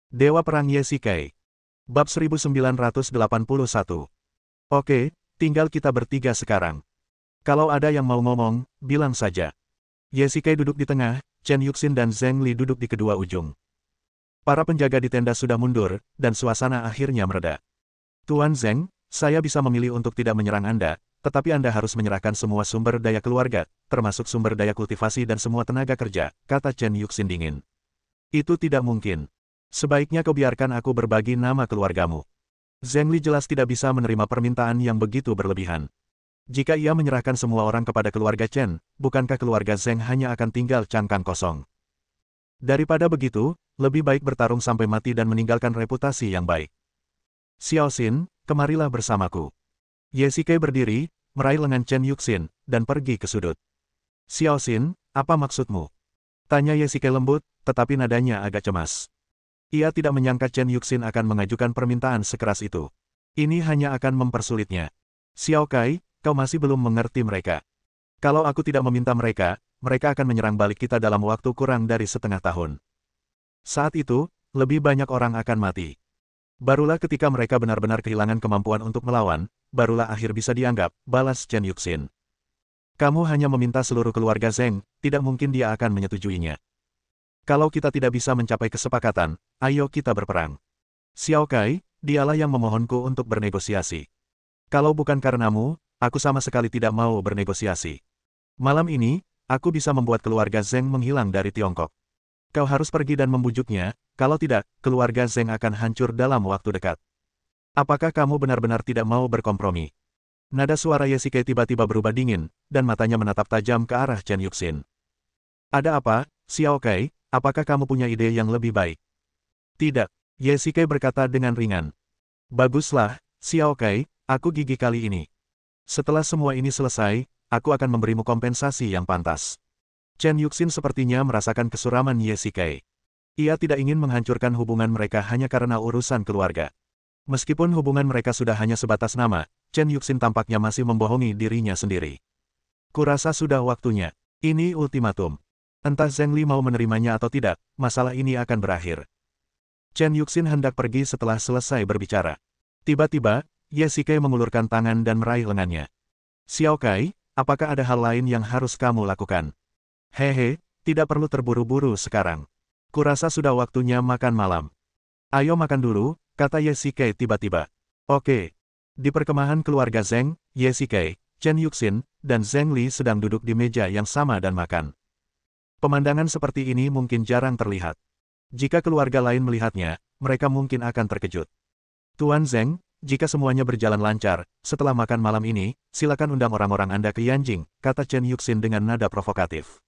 Dewa Perang Yesikai. Bab 1981. Oke, tinggal kita bertiga sekarang. Kalau ada yang mau ngomong, bilang saja. Yesikai duduk di tengah, Chen Yuxin dan Zheng Li duduk di kedua ujung. Para penjaga di tenda sudah mundur, dan suasana akhirnya mereda. Tuan Zheng, saya bisa memilih untuk tidak menyerang Anda, tetapi Anda harus menyerahkan semua sumber daya keluarga, termasuk sumber daya kultivasi dan semua tenaga kerja, kata Chen Yuxin dingin. Itu tidak mungkin. Sebaiknya kau biarkan aku berbagi nama keluargamu. Zheng Li jelas tidak bisa menerima permintaan yang begitu berlebihan. Jika ia menyerahkan semua orang kepada keluarga Chen, bukankah keluarga Zheng hanya akan tinggal cangkang kosong? Daripada begitu, lebih baik bertarung sampai mati dan meninggalkan reputasi yang baik. Xiao Xin, kemarilah bersamaku. Yesikai berdiri, meraih lengan Chen Yuxin, dan pergi ke sudut. Xiao Xin, apa maksudmu? Tanya Yesikai lembut, tetapi nadanya agak cemas. Ia tidak menyangka Chen Yuxin akan mengajukan permintaan sekeras itu. Ini hanya akan mempersulitnya. Xiao Kai, kau masih belum mengerti mereka. Kalau aku tidak meminta mereka, mereka akan menyerang balik kita dalam waktu kurang dari setengah tahun. Saat itu, lebih banyak orang akan mati. Barulah ketika mereka benar-benar kehilangan kemampuan untuk melawan, barulah akhir bisa dianggap, balas Chen Yuxin. Kamu hanya meminta seluruh keluarga Zheng, tidak mungkin dia akan menyetujuinya. Kalau kita tidak bisa mencapai kesepakatan, ayo kita berperang. Xiao Kai, dialah yang memohonku untuk bernegosiasi. Kalau bukan karenamu, aku sama sekali tidak mau bernegosiasi. Malam ini, aku bisa membuat keluarga Zheng menghilang dari Tiongkok. Kau harus pergi dan membujuknya, kalau tidak, keluarga Zheng akan hancur dalam waktu dekat. Apakah kamu benar-benar tidak mau berkompromi? Nada suara Yesikai tiba-tiba berubah dingin, dan matanya menatap tajam ke arah Chen Yuxin. Ada apa, Xiao Kai? Apakah kamu punya ide yang lebih baik? Tidak, Yesikai berkata dengan ringan. Baguslah, Xiao Kai, aku gigih kali ini. Setelah semua ini selesai, aku akan memberimu kompensasi yang pantas. Chen Yuxin sepertinya merasakan kesuraman Yesikai. Ia tidak ingin menghancurkan hubungan mereka hanya karena urusan keluarga. Meskipun hubungan mereka sudah hanya sebatas nama, Chen Yuxin tampaknya masih membohongi dirinya sendiri. Kurasa sudah waktunya. Ini ultimatum. Entah Zheng Li mau menerimanya atau tidak, masalah ini akan berakhir. Chen Yuxin hendak pergi setelah selesai berbicara. Tiba-tiba, Yesikai mengulurkan tangan dan meraih lengannya. Xiao Kai, apakah ada hal lain yang harus kamu lakukan? Hehe, tidak perlu terburu-buru sekarang. Kurasa sudah waktunya makan malam. Ayo makan dulu, kata Yesikai tiba-tiba. Oke. Di perkemahan keluarga Zheng, Yesikai, Chen Yuxin, dan Zheng Li sedang duduk di meja yang sama dan makan. Pemandangan seperti ini mungkin jarang terlihat. Jika keluarga lain melihatnya, mereka mungkin akan terkejut. Tuan Zheng, jika semuanya berjalan lancar, setelah makan malam ini, silakan undang orang-orang Anda ke Yanjing, kata Chen Yuxin dengan nada provokatif.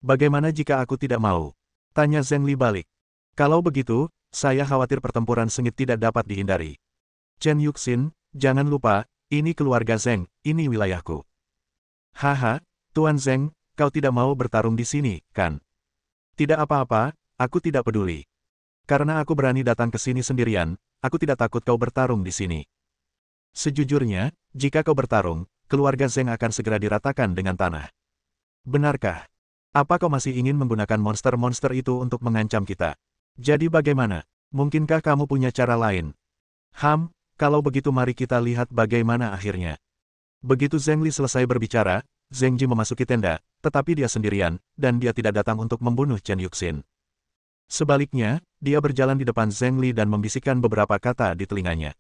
Bagaimana jika aku tidak mau? Tanya Zheng Li balik. Kalau begitu, saya khawatir pertempuran sengit tidak dapat dihindari. Chen Yuxin, jangan lupa, ini keluarga Zheng, ini wilayahku. Haha, Tuan Zheng, kau tidak mau bertarung di sini, kan? Tidak apa-apa, aku tidak peduli. Karena aku berani datang ke sini sendirian, aku tidak takut kau bertarung di sini. Sejujurnya, jika kau bertarung, keluarga Zheng akan segera diratakan dengan tanah. Benarkah? Apa kau masih ingin menggunakan monster-monster itu untuk mengancam kita? Jadi bagaimana? Mungkinkah kamu punya cara lain? Kalau begitu mari kita lihat bagaimana akhirnya. Begitu Zheng Li selesai berbicara, Zheng Ji memasuki tenda, tetapi dia sendirian, dan dia tidak datang untuk membunuh Chen Yuxin. Sebaliknya, dia berjalan di depan Zheng Li dan membisikkan beberapa kata di telinganya.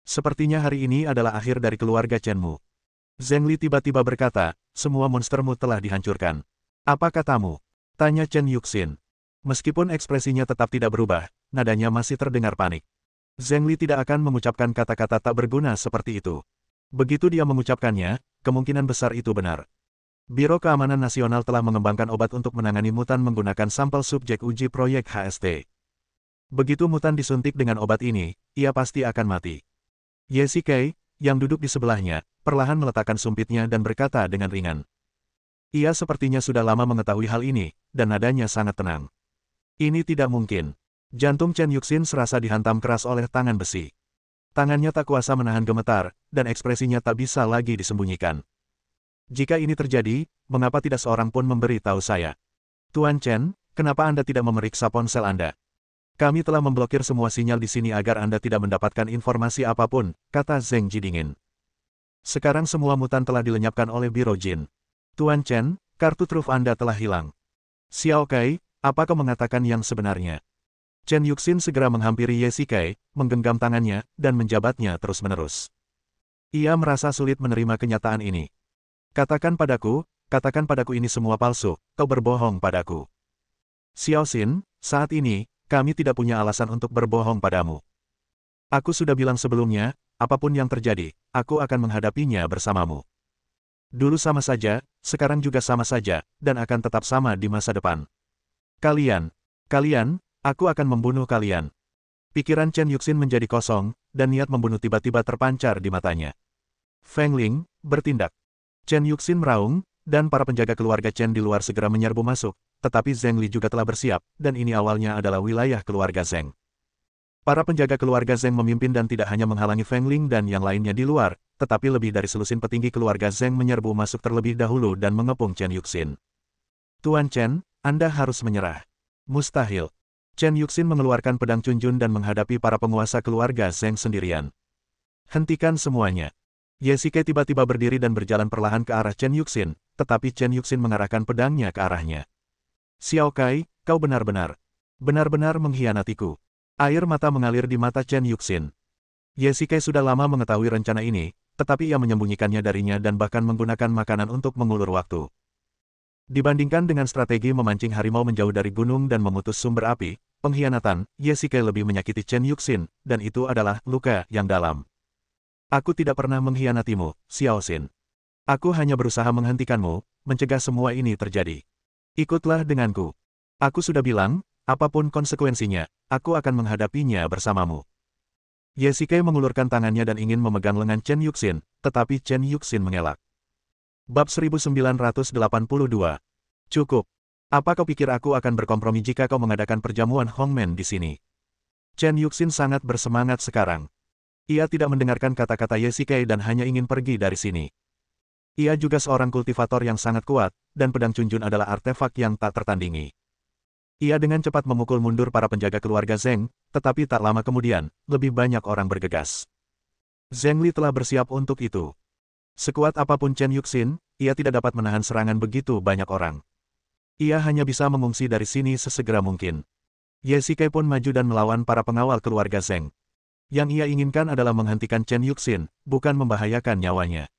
Sepertinya hari ini adalah akhir dari keluarga Chenmu. Zheng Li tiba-tiba berkata, semua monstermu telah dihancurkan. Apa katamu? Tanya Chen Yuxin. Meskipun ekspresinya tetap tidak berubah, nadanya masih terdengar panik. Zheng Li tidak akan mengucapkan kata-kata tak berguna seperti itu. Begitu dia mengucapkannya, kemungkinan besar itu benar. Biro Keamanan Nasional telah mengembangkan obat untuk menangani mutan menggunakan sampel subjek uji proyek HST. Begitu mutan disuntik dengan obat ini, ia pasti akan mati. Yesikai, yang duduk di sebelahnya, perlahan meletakkan sumpitnya dan berkata dengan ringan. Ia sepertinya sudah lama mengetahui hal ini, dan nadanya sangat tenang. Ini tidak mungkin. Jantung Chen Yuxin serasa dihantam keras oleh tangan besi. Tangannya tak kuasa menahan gemetar, dan ekspresinya tak bisa lagi disembunyikan. Jika ini terjadi, mengapa tidak seorang pun memberi tahu saya? Tuan Chen, kenapa Anda tidak memeriksa ponsel Anda? Kami telah memblokir semua sinyal di sini agar Anda tidak mendapatkan informasi apapun, kata Zheng Ji dingin. Sekarang semua mutan telah dilenyapkan oleh Biro Jin. Tuan Chen, kartu truf Anda telah hilang. Xiao Kai, apa kau mengatakan yang sebenarnya? Chen Yuxin segera menghampiri Ye Shikai, menggenggam tangannya, dan menjabatnya terus-menerus. Ia merasa sulit menerima kenyataan ini. Katakan padaku ini semua palsu, kau berbohong padaku. Xiao Xin, saat ini, kami tidak punya alasan untuk berbohong padamu. Aku sudah bilang sebelumnya, apapun yang terjadi, aku akan menghadapinya bersamamu. Dulu sama saja, sekarang juga sama saja, dan akan tetap sama di masa depan. Kalian, aku akan membunuh kalian. Pikiran Chen Yuxin menjadi kosong, dan niat membunuh tiba-tiba terpancar di matanya. Feng Ling, bertindak. Chen Yuxin meraung, dan para penjaga keluarga Chen di luar segera menyerbu masuk, tetapi Zheng Li juga telah bersiap, dan ini awalnya adalah wilayah keluarga Zheng. Para penjaga keluarga Zheng memimpin dan tidak hanya menghalangi Feng Ling dan yang lainnya di luar, tetapi lebih dari selusin petinggi keluarga Zheng menyerbu masuk terlebih dahulu dan mengepung Chen Yuxin. Tuan Chen, Anda harus menyerah. Mustahil. Chen Yuxin mengeluarkan pedang Chunjun dan menghadapi para penguasa keluarga Zheng sendirian. Hentikan semuanya. Ye Shikai tiba-tiba berdiri dan berjalan perlahan ke arah Chen Yuxin, tetapi Chen Yuxin mengarahkan pedangnya ke arahnya. Xiao Kai, kau benar-benar mengkhianatiku. Air mata mengalir di mata Chen Yuxin. Ye Shikai sudah lama mengetahui rencana ini, tetapi ia menyembunyikannya darinya dan bahkan menggunakan makanan untuk mengulur waktu. Dibandingkan dengan strategi memancing harimau menjauh dari gunung dan memutus sumber api, pengkhianatan, Ye Shikai lebih menyakiti Chen Yuxin, dan itu adalah luka yang dalam. Aku tidak pernah mengkhianatimu, Xiao Xin. Aku hanya berusaha menghentikanmu, mencegah semua ini terjadi. Ikutlah denganku. Aku sudah bilang, apapun konsekuensinya, aku akan menghadapinya bersamamu. Ye Shikai mengulurkan tangannya dan ingin memegang lengan Chen Yuxin, tetapi Chen Yuxin mengelak. Bab 1982. Cukup. Apa kau pikir aku akan berkompromi jika kau mengadakan perjamuan Hongmen di sini? Chen Yuxin sangat bersemangat sekarang. Ia tidak mendengarkan kata-kata Ye Shikai dan hanya ingin pergi dari sini. Ia juga seorang kultivator yang sangat kuat, dan pedang Chunjun adalah artefak yang tak tertandingi. Ia dengan cepat memukul mundur para penjaga keluarga Zheng, tetapi tak lama kemudian, lebih banyak orang bergegas. Zheng Li telah bersiap untuk itu. Sekuat apapun Chen Yuxin, ia tidak dapat menahan serangan begitu banyak orang. Ia hanya bisa mengungsi dari sini sesegera mungkin. Ye Shikai pun maju dan melawan para pengawal keluarga Zheng. Yang ia inginkan adalah menghentikan Chen Yuxin, bukan membahayakan nyawanya.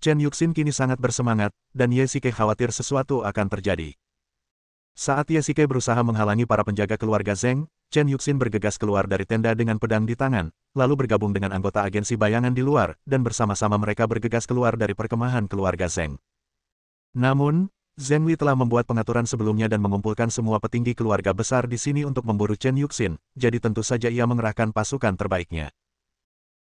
Chen Yuxin kini sangat bersemangat, dan Ye Shikai khawatir sesuatu akan terjadi. Saat Ye Shikai berusaha menghalangi para penjaga keluarga Zheng, Chen Yuxin bergegas keluar dari tenda dengan pedang di tangan, lalu bergabung dengan anggota agensi bayangan di luar, dan bersama-sama mereka bergegas keluar dari perkemahan keluarga Zheng. Namun, Zheng Li telah membuat pengaturan sebelumnya dan mengumpulkan semua petinggi keluarga besar di sini untuk memburu Chen Yuxin, jadi tentu saja ia mengerahkan pasukan terbaiknya.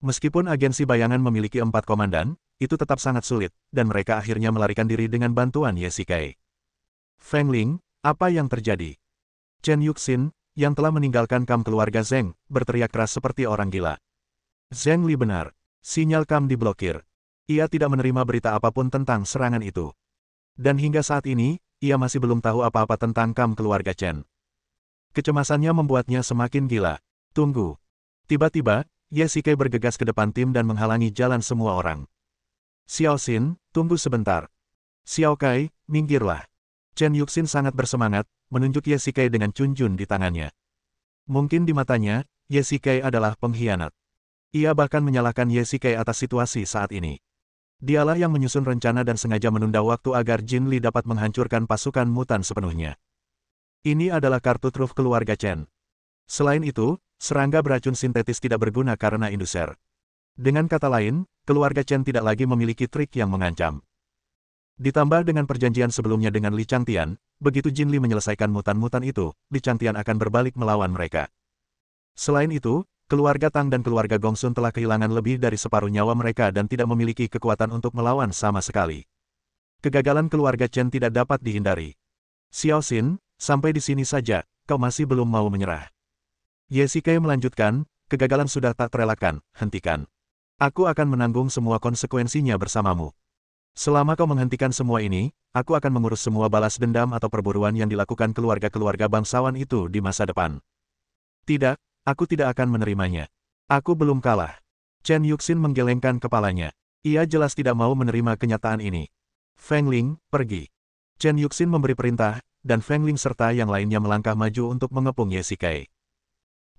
Meskipun agensi bayangan memiliki 4 komandan, itu tetap sangat sulit, dan mereka akhirnya melarikan diri dengan bantuan Ye Shikai. Feng Ling, apa yang terjadi? Chen Yuxin, yang telah meninggalkan kamp keluarga Zheng, berteriak keras seperti orang gila. Zheng Li benar. Sinyal kamp diblokir. Ia tidak menerima berita apapun tentang serangan itu. Dan hingga saat ini, ia masih belum tahu apa-apa tentang kamp keluarga Chen. Kecemasannya membuatnya semakin gila. Tunggu. Tiba-tiba, Ye Shikai bergegas ke depan tim dan menghalangi jalan semua orang. Xiao Xin, tunggu sebentar. Xiao Kai, minggirlah. Chen Yuxin sangat bersemangat, menunjuk Ye Shikai dengan Chunjun di tangannya. Mungkin di matanya, Ye Shikai adalah pengkhianat. Ia bahkan menyalahkan Ye Shikai atas situasi saat ini. Dialah yang menyusun rencana dan sengaja menunda waktu agar Jin Li dapat menghancurkan pasukan mutan sepenuhnya. Ini adalah kartu truf keluarga Chen. Selain itu, serangga beracun sintetis tidak berguna karena induser. Dengan kata lain, keluarga Chen tidak lagi memiliki trik yang mengancam. Ditambah dengan perjanjian sebelumnya dengan Li Changtian, begitu Jin Li menyelesaikan mutan-mutan itu, Li Changtian akan berbalik melawan mereka. Selain itu, keluarga Tang dan keluarga Gongsun telah kehilangan lebih dari separuh nyawa mereka dan tidak memiliki kekuatan untuk melawan sama sekali. Kegagalan keluarga Chen tidak dapat dihindari. Xiao Xin, sampai di sini saja, kau masih belum mau menyerah. Ye Shikai melanjutkan, kegagalan sudah tak terelakkan, hentikan. Aku akan menanggung semua konsekuensinya bersamamu. Selama kau menghentikan semua ini, aku akan mengurus semua balas dendam atau perburuan yang dilakukan keluarga-keluarga bangsawan itu di masa depan. Tidak, aku tidak akan menerimanya. Aku belum kalah. Chen Yuxin menggelengkan kepalanya. Ia jelas tidak mau menerima kenyataan ini. Feng Ling, pergi. Chen Yuxin memberi perintah, dan Feng Ling serta yang lainnya melangkah maju untuk mengepung Ye Shikai.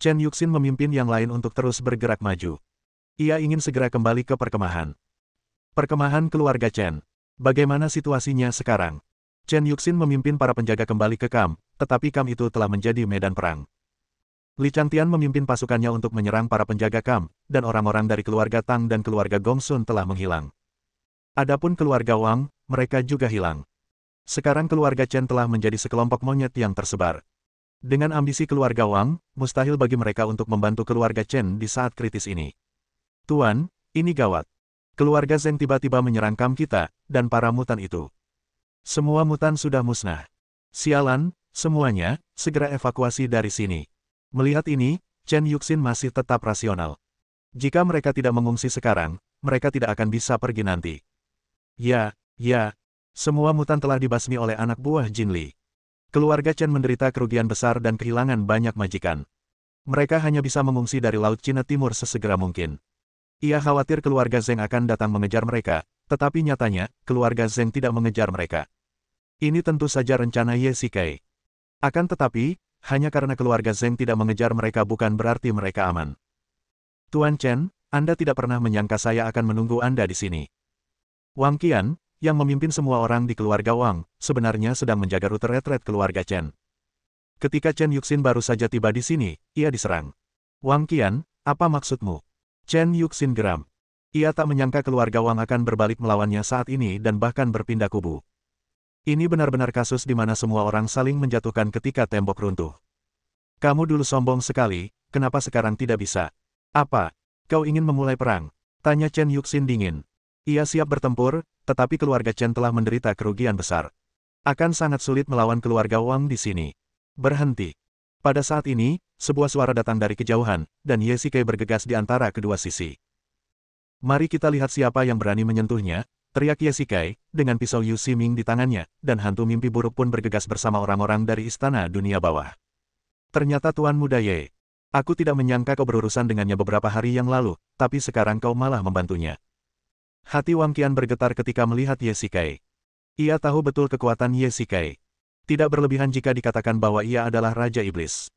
Chen Yuxin memimpin yang lain untuk terus bergerak maju. Ia ingin segera kembali ke perkemahan. Perkemahan keluarga Chen. Bagaimana situasinya sekarang? Chen Yuxin memimpin para penjaga kembali ke kamp, tetapi kamp itu telah menjadi medan perang. Li Changtian memimpin pasukannya untuk menyerang para penjaga kamp, dan orang-orang dari keluarga Tang dan keluarga Gongsun telah menghilang. Adapun keluarga Wang, mereka juga hilang. Sekarang keluarga Chen telah menjadi sekelompok monyet yang tersebar. Dengan ambisi keluarga Wang, mustahil bagi mereka untuk membantu keluarga Chen di saat kritis ini. Tuan, ini gawat. Keluarga Zheng tiba-tiba menyerang kamp kita, dan para mutan itu. Semua mutan sudah musnah. Sialan, semuanya, segera evakuasi dari sini. Melihat ini, Chen Yuxin masih tetap rasional. Jika mereka tidak mengungsi sekarang, mereka tidak akan bisa pergi nanti. Ya, semua mutan telah dibasmi oleh anak buah Jin Li. Keluarga Chen menderita kerugian besar dan kehilangan banyak majikan. Mereka hanya bisa mengungsi dari Laut Cina Timur sesegera mungkin. Ia khawatir keluarga Zheng akan datang mengejar mereka, tetapi nyatanya, keluarga Zheng tidak mengejar mereka. Ini tentu saja rencana Ye Shikai. Akan tetapi, hanya karena keluarga Zheng tidak mengejar mereka bukan berarti mereka aman. Tuan Chen, Anda tidak pernah menyangka saya akan menunggu Anda di sini. Wang Qian, yang memimpin semua orang di keluarga Wang, sebenarnya sedang menjaga rute retret keluarga Chen. Ketika Chen Yuxin baru saja tiba di sini, ia diserang. Wang Qian, apa maksudmu? Chen Yuxin geram. Ia tak menyangka keluarga Wang akan berbalik melawannya saat ini dan bahkan berpindah kubu. Ini benar-benar kasus di mana semua orang saling menjatuhkan ketika tembok runtuh. Kamu dulu sombong sekali, kenapa sekarang tidak bisa? Apa? Kau ingin memulai perang? Tanya Chen Yuxin dingin. Ia siap bertempur, tetapi keluarga Chen telah menderita kerugian besar. Akan sangat sulit melawan keluarga Wang di sini. Berhenti. Pada saat ini, sebuah suara datang dari kejauhan, dan Ye Shikai bergegas di antara kedua sisi. Mari kita lihat siapa yang berani menyentuhnya, teriak Ye Shikai, dengan pisau Yu Ximing di tangannya, dan hantu mimpi buruk pun bergegas bersama orang-orang dari istana dunia bawah. Ternyata Tuan Muda Ye. Aku tidak menyangka kau berurusan dengannya beberapa hari yang lalu, tapi sekarang kau malah membantunya. Hati Wang Qian bergetar ketika melihat Ye Shikai. Ia tahu betul kekuatan Ye Shikai. Tidak berlebihan jika dikatakan bahwa ia adalah Raja Iblis.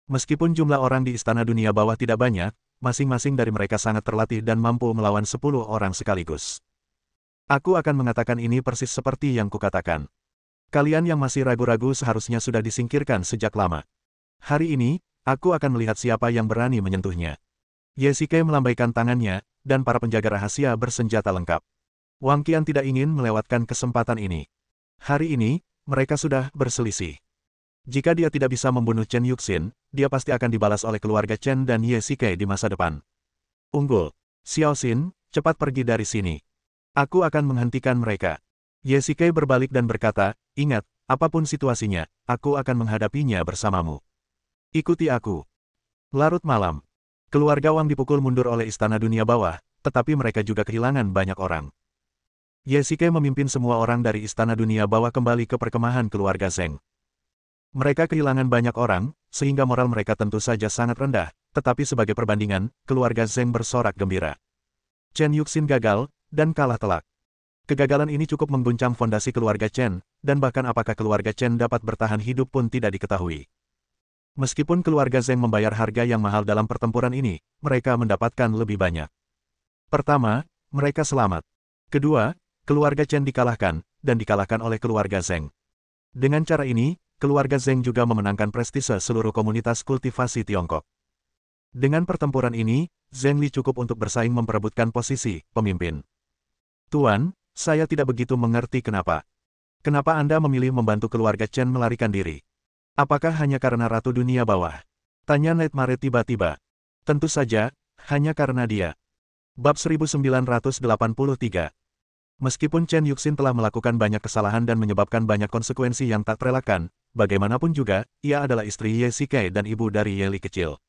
Meskipun jumlah orang di istana dunia bawah tidak banyak, masing-masing dari mereka sangat terlatih dan mampu melawan 10 orang sekaligus. Aku akan mengatakan ini persis seperti yang kukatakan. Kalian yang masih ragu-ragu seharusnya sudah disingkirkan sejak lama. Hari ini, aku akan melihat siapa yang berani menyentuhnya. Ye Shikai melambaikan tangannya, dan para penjaga rahasia bersenjata lengkap. Wang Qian tidak ingin melewatkan kesempatan ini. Hari ini, mereka sudah berselisih. Jika dia tidak bisa membunuh Chen Yuxin, dia pasti akan dibalas oleh keluarga Chen dan Ye Shikai di masa depan. Unggul. Xiao Xin, cepat pergi dari sini. Aku akan menghentikan mereka. Ye Shikai berbalik dan berkata, ingat, apapun situasinya, aku akan menghadapinya bersamamu. Ikuti aku. Larut malam. Keluarga Wang dipukul mundur oleh istana dunia bawah, tetapi mereka juga kehilangan banyak orang. Ye Shikai memimpin semua orang dari istana dunia bawah kembali ke perkemahan keluarga Zheng. Mereka kehilangan banyak orang, sehingga moral mereka tentu saja sangat rendah, tetapi sebagai perbandingan, keluarga Zheng bersorak gembira. Chen Yuxin gagal, dan kalah telak. Kegagalan ini cukup mengguncang fondasi keluarga Chen, dan bahkan apakah keluarga Chen dapat bertahan hidup pun tidak diketahui. Meskipun keluarga Zheng membayar harga yang mahal dalam pertempuran ini, mereka mendapatkan lebih banyak. Pertama, mereka selamat. Kedua, keluarga Chen dikalahkan, dan dikalahkan oleh keluarga Zheng. Dengan cara ini, keluarga Zheng juga memenangkan prestise seluruh komunitas kultivasi Tiongkok. Dengan pertempuran ini, Zheng Li cukup untuk bersaing memperebutkan posisi pemimpin. Tuan, saya tidak begitu mengerti kenapa. Kenapa Anda memilih membantu keluarga Chen melarikan diri? Apakah hanya karena Ratu Dunia Bawah? Tanya Nightmare tiba-tiba. Tentu saja, hanya karena dia. Bab 1983. Meskipun Chen Yuxin telah melakukan banyak kesalahan dan menyebabkan banyak konsekuensi yang tak terelakkan, bagaimanapun juga, ia adalah istri Ye Shikai dan ibu dari Ye Li kecil.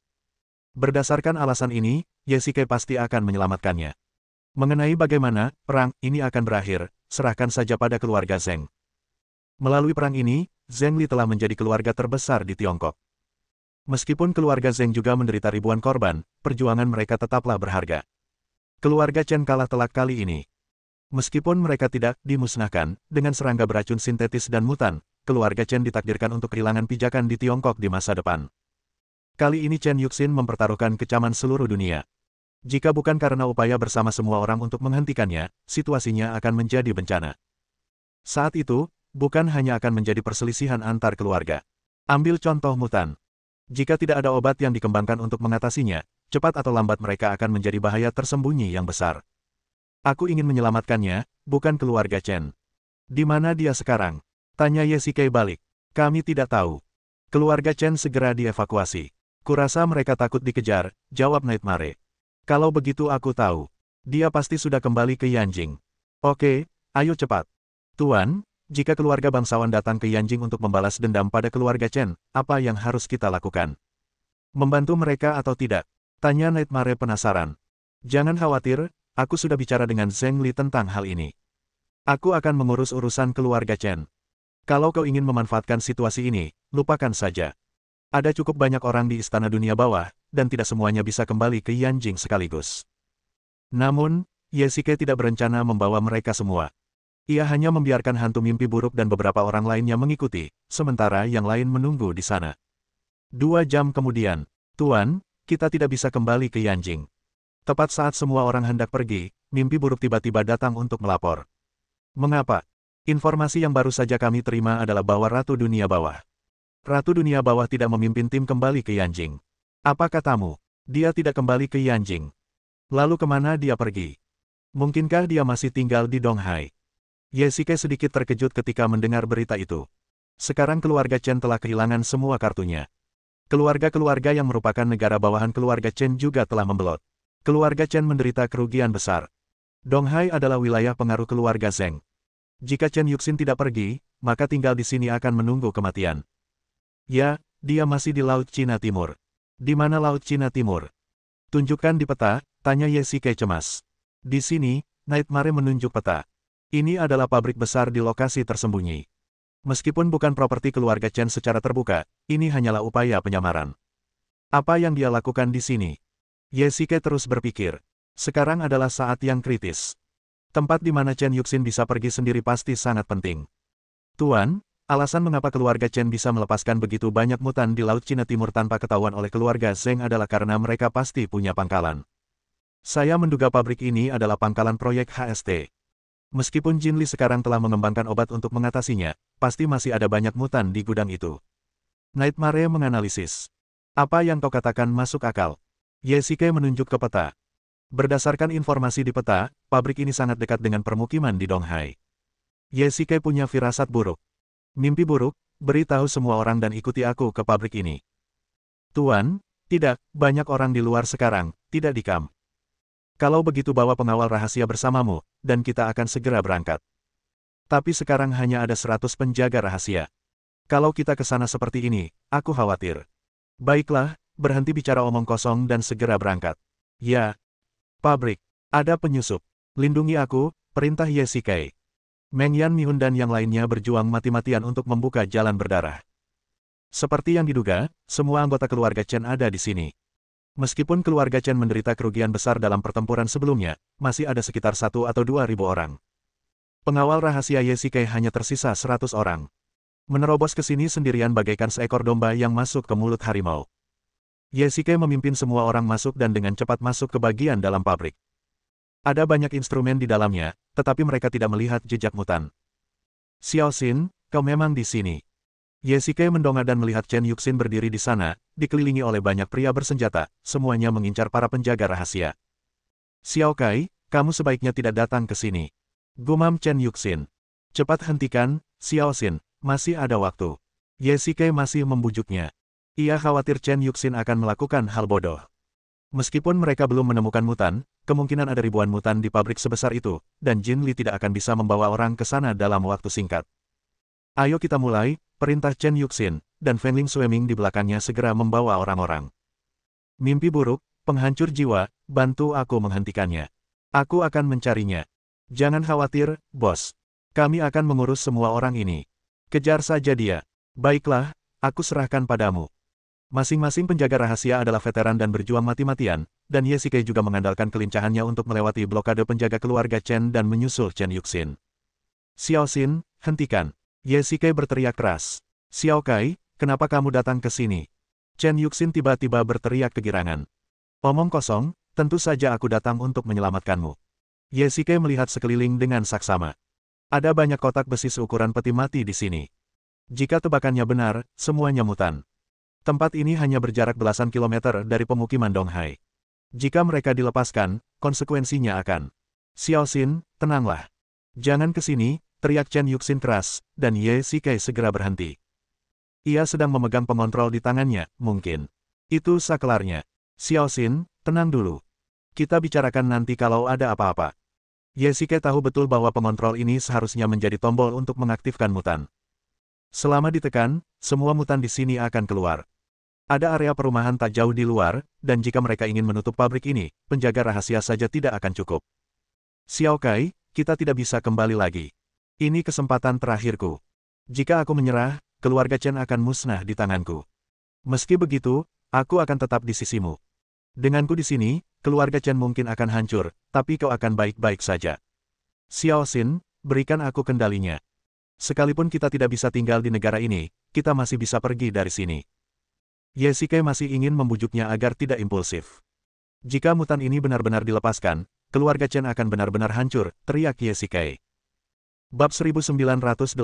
Berdasarkan alasan ini, Ye Shikai pasti akan menyelamatkannya. Mengenai bagaimana perang ini akan berakhir, serahkan saja pada keluarga Zheng. Melalui perang ini, Zheng Li telah menjadi keluarga terbesar di Tiongkok. Meskipun keluarga Zheng juga menderita ribuan korban, perjuangan mereka tetaplah berharga. Keluarga Chen kalah telak kali ini. Meskipun mereka tidak dimusnahkan dengan serangga beracun sintetis dan mutan, keluarga Chen ditakdirkan untuk kehilangan pijakan di Tiongkok di masa depan. Kali ini Chen Yuxin mempertaruhkan kecaman seluruh dunia. Jika bukan karena upaya bersama semua orang untuk menghentikannya, situasinya akan menjadi bencana. Saat itu, bukan hanya akan menjadi perselisihan antar keluarga. Ambil contoh mutan. Jika tidak ada obat yang dikembangkan untuk mengatasinya, cepat atau lambat mereka akan menjadi bahaya tersembunyi yang besar. Aku ingin menyelamatkannya, bukan keluarga Chen. Di mana dia sekarang? Tanya Ye Shikai balik. Kami tidak tahu. Keluarga Chen segera dievakuasi. Kurasa mereka takut dikejar, jawab Nightmare. Kalau begitu aku tahu. Dia pasti sudah kembali ke Yanjing. Oke, ayo cepat. Tuan, jika keluarga bangsawan datang ke Yanjing untuk membalas dendam pada keluarga Chen, apa yang harus kita lakukan? Membantu mereka atau tidak? Tanya Nightmare penasaran. Jangan khawatir, aku sudah bicara dengan Zheng Li tentang hal ini. Aku akan mengurus urusan keluarga Chen. Kalau kau ingin memanfaatkan situasi ini, lupakan saja. Ada cukup banyak orang di Istana Dunia Bawah, dan tidak semuanya bisa kembali ke Yanjing sekaligus. Namun, Ye Shikai tidak berencana membawa mereka semua. Ia hanya membiarkan hantu mimpi buruk dan beberapa orang lainnya mengikuti, sementara yang lain menunggu di sana. 2 jam kemudian, Tuan, kita tidak bisa kembali ke Yanjing. Tepat saat semua orang hendak pergi, mimpi buruk tiba-tiba datang untuk melapor. Mengapa? Informasi yang baru saja kami terima adalah bahwa Ratu Dunia Bawah. Ratu Dunia Bawah tidak memimpin tim kembali ke Yanjing. Apa katamu? Dia tidak kembali ke Yanjing. Lalu kemana dia pergi? Mungkinkah dia masih tinggal di Donghai? Ye Shikai sedikit terkejut ketika mendengar berita itu. Sekarang keluarga Chen telah kehilangan semua kartunya. Keluarga-keluarga yang merupakan negara bawahan keluarga Chen juga telah membelot. Keluarga Chen menderita kerugian besar. Donghai adalah wilayah pengaruh keluarga Zheng. Jika Chen Yuxin tidak pergi, maka tinggal di sini akan menunggu kematian. Ya, dia masih di Laut Cina Timur. Di mana Laut Cina Timur? Tunjukkan di peta, tanya Ye Shikai cemas. Di sini, Nightmare menunjuk peta. Ini adalah pabrik besar di lokasi tersembunyi. Meskipun bukan properti keluarga Chen secara terbuka, ini hanyalah upaya penyamaran. Apa yang dia lakukan di sini? Ye Shikai terus berpikir. Sekarang adalah saat yang kritis. Tempat di mana Chen Yuxin bisa pergi sendiri pasti sangat penting. Tuan, alasan mengapa keluarga Chen bisa melepaskan begitu banyak mutan di Laut Cina Timur tanpa ketahuan oleh keluarga Zheng adalah karena mereka pasti punya pangkalan. Saya menduga pabrik ini adalah pangkalan proyek HST. Meskipun Jin Li sekarang telah mengembangkan obat untuk mengatasinya, pasti masih ada banyak mutan di gudang itu. Nightmare menganalisis. Apa yang kau katakan masuk akal. Ye Shikai menunjuk ke peta. Berdasarkan informasi di peta, pabrik ini sangat dekat dengan permukiman di Donghai. Ye Shikai punya firasat buruk. Mimpi buruk, beritahu semua orang dan ikuti aku ke pabrik ini. Tuan, tidak, banyak orang di luar sekarang, tidak di kamp. Kalau begitu bawa pengawal rahasia bersamamu, dan kita akan segera berangkat. Tapi sekarang hanya ada 100 penjaga rahasia. Kalau kita ke sana seperti ini, aku khawatir. Baiklah, berhenti bicara omong kosong dan segera berangkat. Ya. Pabrik. Ada penyusup. Lindungi aku, perintah Ye Shikai. Meng Yan Mihun dan yang lainnya berjuang mati-matian untuk membuka jalan berdarah. Seperti yang diduga, semua anggota keluarga Chen ada di sini. Meskipun keluarga Chen menderita kerugian besar dalam pertempuran sebelumnya, masih ada sekitar 1 atau 2 ribu orang. Pengawal rahasia Ye Shikai hanya tersisa 100 orang. Menerobos ke sini sendirian bagaikan seekor domba yang masuk ke mulut harimau. Ye Shikai memimpin semua orang masuk dan dengan cepat masuk ke bagian dalam pabrik. Ada banyak instrumen di dalamnya, tetapi mereka tidak melihat jejak mutan. Xiao Xin, kau memang di sini. Ye Shikai mendongak dan melihat Chen Yuxin berdiri di sana, dikelilingi oleh banyak pria bersenjata, semuanya mengincar para penjaga rahasia. Xiao Kai, kamu sebaiknya tidak datang ke sini. Gumam Chen Yuxin. Cepat hentikan, Xiao Xin, masih ada waktu. Ye Shikai masih membujuknya. Ia khawatir Chen Yuxin akan melakukan hal bodoh. Meskipun mereka belum menemukan mutan, kemungkinan ada ribuan mutan di pabrik sebesar itu, dan Jin Li tidak akan bisa membawa orang ke sana dalam waktu singkat. Ayo kita mulai, perintah Chen Yuxin, dan Feng Ling Sueming di belakangnya segera membawa orang-orang. Mimpi buruk, penghancur jiwa, bantu aku menghentikannya. Aku akan mencarinya. Jangan khawatir, bos. Kami akan mengurus semua orang ini. Kejar saja dia. Baiklah, aku serahkan padamu. Masing-masing penjaga rahasia adalah veteran dan berjuang mati-matian, dan Ye Shikai juga mengandalkan kelincahannya untuk melewati blokade penjaga keluarga Chen dan menyusul Chen Yuxin. Xiao Xin, hentikan! Ye Shikai berteriak keras. Xiao Kai, kenapa kamu datang ke sini? Chen Yuxin tiba-tiba berteriak kegirangan. Omong kosong, tentu saja aku datang untuk menyelamatkanmu. Ye Shikai melihat sekeliling dengan saksama. Ada banyak kotak besi seukuran peti mati di sini. Jika tebakannya benar, semuanya mutan. Tempat ini hanya berjarak belasan kilometer dari pemukiman Donghai. Jika mereka dilepaskan, konsekuensinya akan. Xiao Xin, tenanglah. Jangan ke sini, teriak Chen Yuxin keras, dan Ye Shikai segera berhenti. Ia sedang memegang pengontrol di tangannya, mungkin. Itu saklarnya. Xiao Xin, tenang dulu. Kita bicarakan nanti kalau ada apa-apa. Ye Shikai tahu betul bahwa pengontrol ini seharusnya menjadi tombol untuk mengaktifkan mutan. Selama ditekan, semua mutan di sini akan keluar. Ada area perumahan tak jauh di luar, dan jika mereka ingin menutup pabrik ini, penjaga rahasia saja tidak akan cukup. Xiao Kai, kita tidak bisa kembali lagi. Ini kesempatan terakhirku. Jika aku menyerah, keluarga Chen akan musnah di tanganku. Meski begitu, aku akan tetap di sisimu. Denganku di sini, keluarga Chen mungkin akan hancur, tapi kau akan baik-baik saja. Xiao Xin, berikan aku kendalinya. Sekalipun kita tidak bisa tinggal di negara ini, kita masih bisa pergi dari sini. Ye Shikai masih ingin membujuknya agar tidak impulsif. Jika mutan ini benar-benar dilepaskan, keluarga Chen akan benar-benar hancur, teriak Ye Shikai. Bab 1984.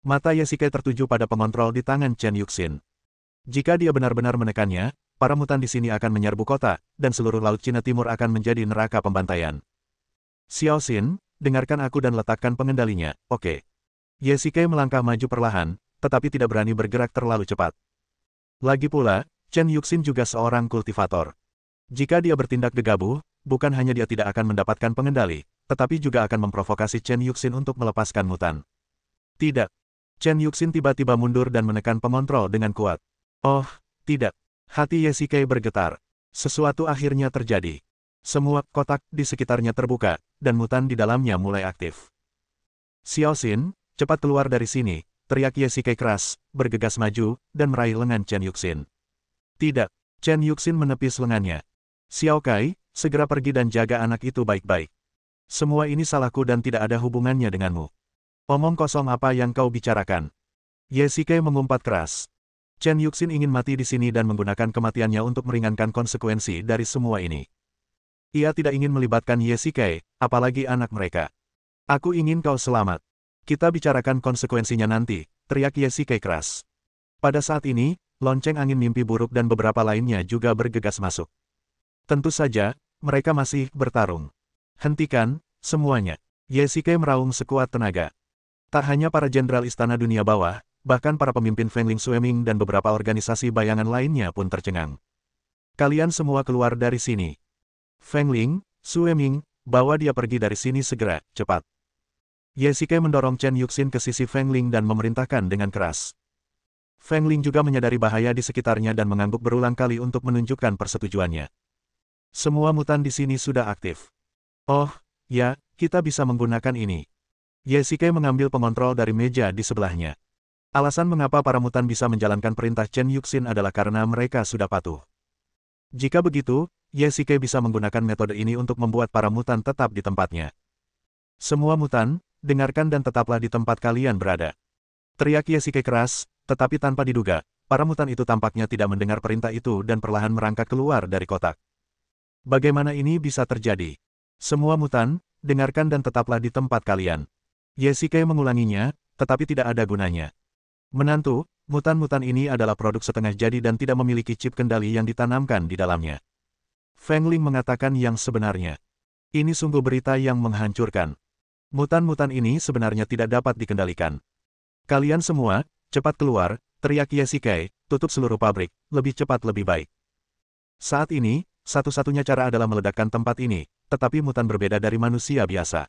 Mata Ye Shikai tertuju pada pengontrol di tangan Chen Yuxin. Jika dia benar-benar menekannya, para mutan di sini akan menyerbu kota, dan seluruh Laut Cina Timur akan menjadi neraka pembantaian. Xiao Xin, dengarkan aku dan letakkan pengendalinya, oke. Ye Shikai melangkah maju perlahan, tetapi tidak berani bergerak terlalu cepat. Lagi pula, Chen Yuxin juga seorang kultivator. Jika dia bertindak gegabah, bukan hanya dia tidak akan mendapatkan pengendali, tetapi juga akan memprovokasi Chen Yuxin untuk melepaskan mutan. Tidak. Chen Yuxin tiba-tiba mundur dan menekan pengontrol dengan kuat. Oh, tidak. Hati Ye Shikai bergetar. Sesuatu akhirnya terjadi. Semua kotak di sekitarnya terbuka, dan mutan di dalamnya mulai aktif. Xiao Xin, cepat keluar dari sini, teriak Ye Shikai keras, bergegas maju, dan meraih lengan Chen Yuxin. Tidak. Chen Yuxin menepis lengannya. Xiao Kai, segera pergi dan jaga anak itu baik-baik. Semua ini salahku dan tidak ada hubungannya denganmu. Omong kosong apa yang kau bicarakan? Ye Shikai mengumpat keras. Chen Yuxin ingin mati di sini dan menggunakan kematiannya untuk meringankan konsekuensi dari semua ini. Ia tidak ingin melibatkan Ye Shikai, apalagi anak mereka. Aku ingin kau selamat. Kita bicarakan konsekuensinya nanti, teriak Ye Shikai keras. Pada saat ini, lonceng angin mimpi buruk dan beberapa lainnya juga bergegas masuk. Tentu saja, mereka masih bertarung. Hentikan, semuanya. Ye Shikai meraung sekuat tenaga. Tak hanya para jenderal Istana Dunia Bawah, bahkan para pemimpin Fengling Sueming dan beberapa organisasi bayangan lainnya pun tercengang. Kalian semua keluar dari sini. Fengling, Sueming, bawa dia pergi dari sini segera, cepat. Ye Shikai mendorong Chen Yuxin ke sisi Fengling dan memerintahkan dengan keras. Fengling juga menyadari bahaya di sekitarnya dan mengangguk berulang kali untuk menunjukkan persetujuannya. Semua mutan di sini sudah aktif. Oh, ya, kita bisa menggunakan ini. Ye Shikai mengambil pengontrol dari meja di sebelahnya. Alasan mengapa para mutan bisa menjalankan perintah Chen Yuxin adalah karena mereka sudah patuh. Jika begitu, Ye Shikai bisa menggunakan metode ini untuk membuat para mutan tetap di tempatnya. Semua mutan, dengarkan dan tetaplah di tempat kalian berada. Teriak Ye Shikai keras, tetapi tanpa diduga, para mutan itu tampaknya tidak mendengar perintah itu dan perlahan merangkak keluar dari kotak. Bagaimana ini bisa terjadi? Semua mutan, dengarkan dan tetaplah di tempat kalian. Ye Shikai mengulanginya, tetapi tidak ada gunanya. Menantu, mutan-mutan ini adalah produk setengah jadi dan tidak memiliki chip kendali yang ditanamkan di dalamnya. Fengling mengatakan yang sebenarnya. Ini sungguh berita yang menghancurkan. Mutan-mutan ini sebenarnya tidak dapat dikendalikan. Kalian semua, cepat keluar, teriak Ye Shikai, tutup seluruh pabrik, lebih cepat lebih baik. Saat ini, satu-satunya cara adalah meledakkan tempat ini, tetapi mutan berbeda dari manusia biasa.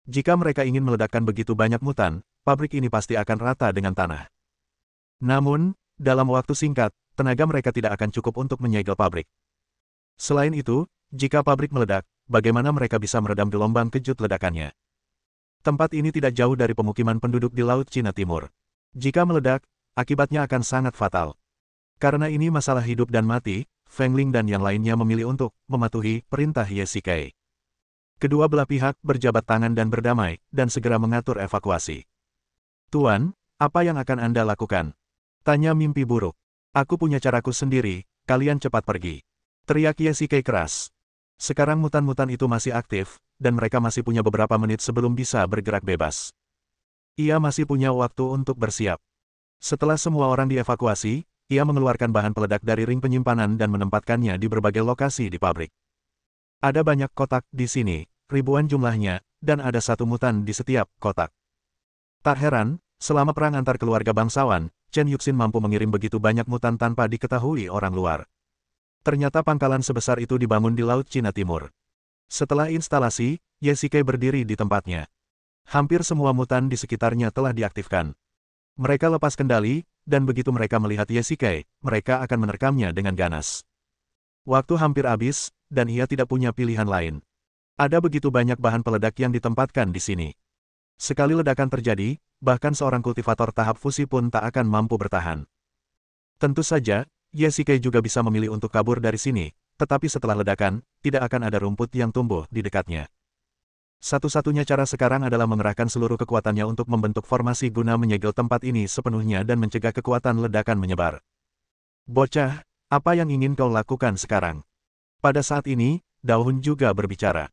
Jika mereka ingin meledakkan begitu banyak mutan, pabrik ini pasti akan rata dengan tanah. Namun, dalam waktu singkat, tenaga mereka tidak akan cukup untuk menyegel pabrik. Selain itu, jika pabrik meledak, bagaimana mereka bisa meredam gelombang kejut ledakannya? Tempat ini tidak jauh dari pemukiman penduduk di Laut Cina Timur. Jika meledak, akibatnya akan sangat fatal. Karena ini masalah hidup dan mati, Feng Ling dan yang lainnya memilih untuk mematuhi perintah Ye Shikai. Kedua belah pihak berjabat tangan dan berdamai, dan segera mengatur evakuasi. Tuan, apa yang akan Anda lakukan? Tanya mimpi buruk. Aku punya caraku sendiri, kalian cepat pergi. Teriak Ye Shikai keras. Sekarang mutan-mutan itu masih aktif, dan mereka masih punya beberapa menit sebelum bisa bergerak bebas. Ia masih punya waktu untuk bersiap. Setelah semua orang dievakuasi, ia mengeluarkan bahan peledak dari ring penyimpanan dan menempatkannya di berbagai lokasi di pabrik. Ada banyak kotak di sini, ribuan jumlahnya, dan ada satu mutan di setiap kotak. Tak heran, selama perang antar keluarga bangsawan, Chen Yuxin mampu mengirim begitu banyak mutan tanpa diketahui orang luar. Ternyata pangkalan sebesar itu dibangun di Laut Cina Timur. Setelah instalasi, Ye Shikai berdiri di tempatnya. Hampir semua mutan di sekitarnya telah diaktifkan. Mereka lepas kendali, dan begitu mereka melihat Ye Shikai, mereka akan menerkamnya dengan ganas. Waktu hampir habis, dan ia tidak punya pilihan lain. Ada begitu banyak bahan peledak yang ditempatkan di sini. Sekali ledakan terjadi, bahkan seorang kultivator tahap fusi pun tak akan mampu bertahan. Tentu saja, Ye Shikai juga bisa memilih untuk kabur dari sini, tetapi setelah ledakan, tidak akan ada rumput yang tumbuh di dekatnya. Satu-satunya cara sekarang adalah mengerahkan seluruh kekuatannya untuk membentuk formasi guna menyegel tempat ini sepenuhnya dan mencegah kekuatan ledakan menyebar. Bocah, apa yang ingin kau lakukan sekarang? Pada saat ini, Daun juga berbicara.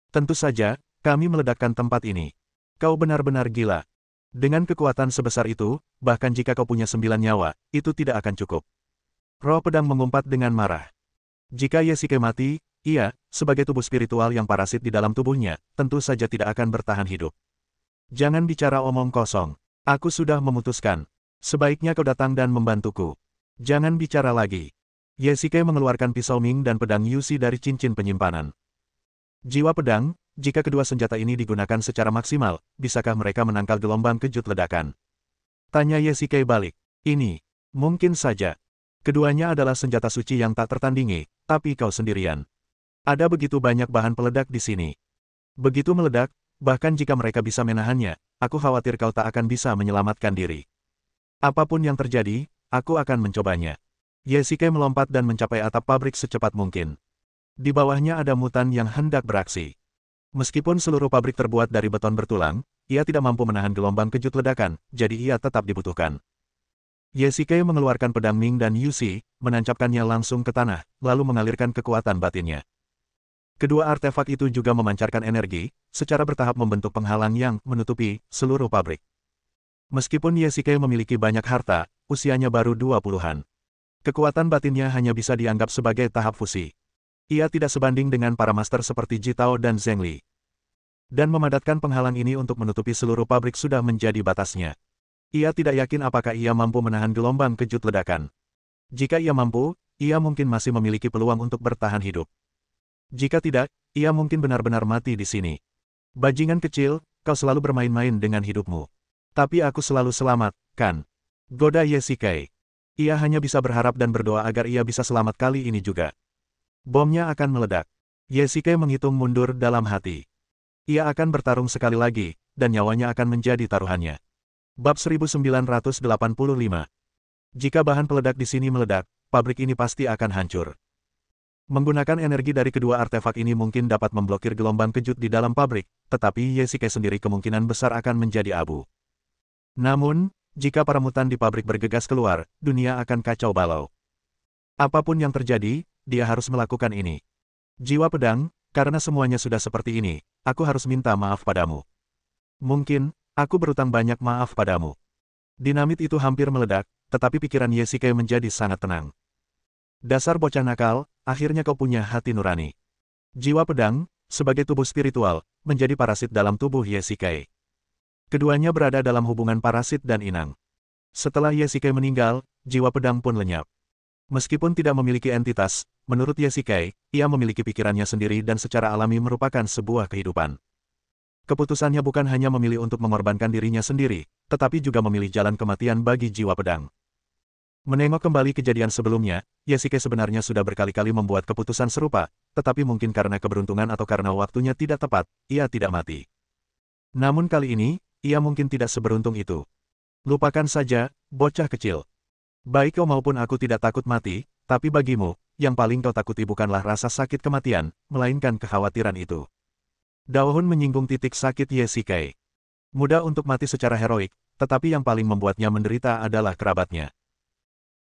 Tentu saja, kami meledakkan tempat ini. Kau benar-benar gila. Dengan kekuatan sebesar itu, bahkan jika kau punya 9 nyawa, itu tidak akan cukup. Roh pedang mengumpat dengan marah. Jika Ye Shikai mati, ia, sebagai tubuh spiritual yang parasit di dalam tubuhnya, tentu saja tidak akan bertahan hidup. Jangan bicara omong kosong. Aku sudah memutuskan. Sebaiknya kau datang dan membantuku. Jangan bicara lagi. Ye Shikai mengeluarkan pisau Ming dan pedang Yusi dari cincin penyimpanan. Jiwa pedang, jika kedua senjata ini digunakan secara maksimal, bisakah mereka menangkal gelombang kejut ledakan? Tanya Ye Shikai balik. Ini, mungkin saja. Keduanya adalah senjata suci yang tak tertandingi, tapi kau sendirian. Ada begitu banyak bahan peledak di sini. Begitu meledak, bahkan jika mereka bisa menahannya, aku khawatir kau tak akan bisa menyelamatkan diri. Apapun yang terjadi, aku akan mencobanya. Ye Shikai melompat dan mencapai atap pabrik secepat mungkin. Di bawahnya ada mutan yang hendak beraksi. Meskipun seluruh pabrik terbuat dari beton bertulang, ia tidak mampu menahan gelombang kejut ledakan, jadi ia tetap dibutuhkan. Ye Shikai mengeluarkan pedang Ming dan Yusi, menancapkannya langsung ke tanah, lalu mengalirkan kekuatan batinnya. Kedua artefak itu juga memancarkan energi, secara bertahap membentuk penghalang yang menutupi seluruh pabrik. Meskipun Ye Shikai memiliki banyak harta, usianya baru 20-an. Kekuatan batinnya hanya bisa dianggap sebagai tahap fusi. Ia tidak sebanding dengan para master seperti Ji Tao dan Zheng Li. Dan memadatkan penghalang ini untuk menutupi seluruh pabrik sudah menjadi batasnya. Ia tidak yakin apakah ia mampu menahan gelombang kejut ledakan. Jika ia mampu, ia mungkin masih memiliki peluang untuk bertahan hidup. Jika tidak, ia mungkin benar-benar mati di sini. Bajingan kecil, kau selalu bermain-main dengan hidupmu. Tapi aku selalu selamat, kan? Goda Ye Shikai. Ia hanya bisa berharap dan berdoa agar ia bisa selamat kali ini juga. Bomnya akan meledak. Ye Shikai menghitung mundur dalam hati. Ia akan bertarung sekali lagi, dan nyawanya akan menjadi taruhannya. Bab 1985. Jika bahan peledak di sini meledak, pabrik ini pasti akan hancur. Menggunakan energi dari kedua artefak ini mungkin dapat memblokir gelombang kejut di dalam pabrik, tetapi Ye Shikai sendiri kemungkinan besar akan menjadi abu. Namun, jika para mutan di pabrik bergegas keluar, dunia akan kacau balau. Apapun yang terjadi, dia harus melakukan ini. Jiwa pedang, karena semuanya sudah seperti ini, aku harus minta maaf padamu. Mungkin, aku berutang banyak maaf padamu. Dinamit itu hampir meledak, tetapi pikiran Ye Shikai menjadi sangat tenang. Dasar bocah nakal, akhirnya kau punya hati nurani. Jiwa pedang, sebagai tubuh spiritual, menjadi parasit dalam tubuh Ye Shikai. Keduanya berada dalam hubungan parasit dan inang. Setelah Ye Shikai meninggal, jiwa pedang pun lenyap. Meskipun tidak memiliki entitas, menurut Ye Shikai, ia memiliki pikirannya sendiri dan secara alami merupakan sebuah kehidupan. Keputusannya bukan hanya memilih untuk mengorbankan dirinya sendiri, tetapi juga memilih jalan kematian bagi jiwa pedang. Menengok kembali kejadian sebelumnya, Ye Shikai sebenarnya sudah berkali-kali membuat keputusan serupa, tetapi mungkin karena keberuntungan atau karena waktunya tidak tepat, ia tidak mati. Namun kali ini, ia mungkin tidak seberuntung itu. Lupakan saja, bocah kecil. Baik kau maupun aku tidak takut mati, tapi bagimu, yang paling kau takuti bukanlah rasa sakit kematian, melainkan kekhawatiran itu. Daohun menyinggung titik sakit Ye Shikai. Mudah untuk mati secara heroik, tetapi yang paling membuatnya menderita adalah kerabatnya.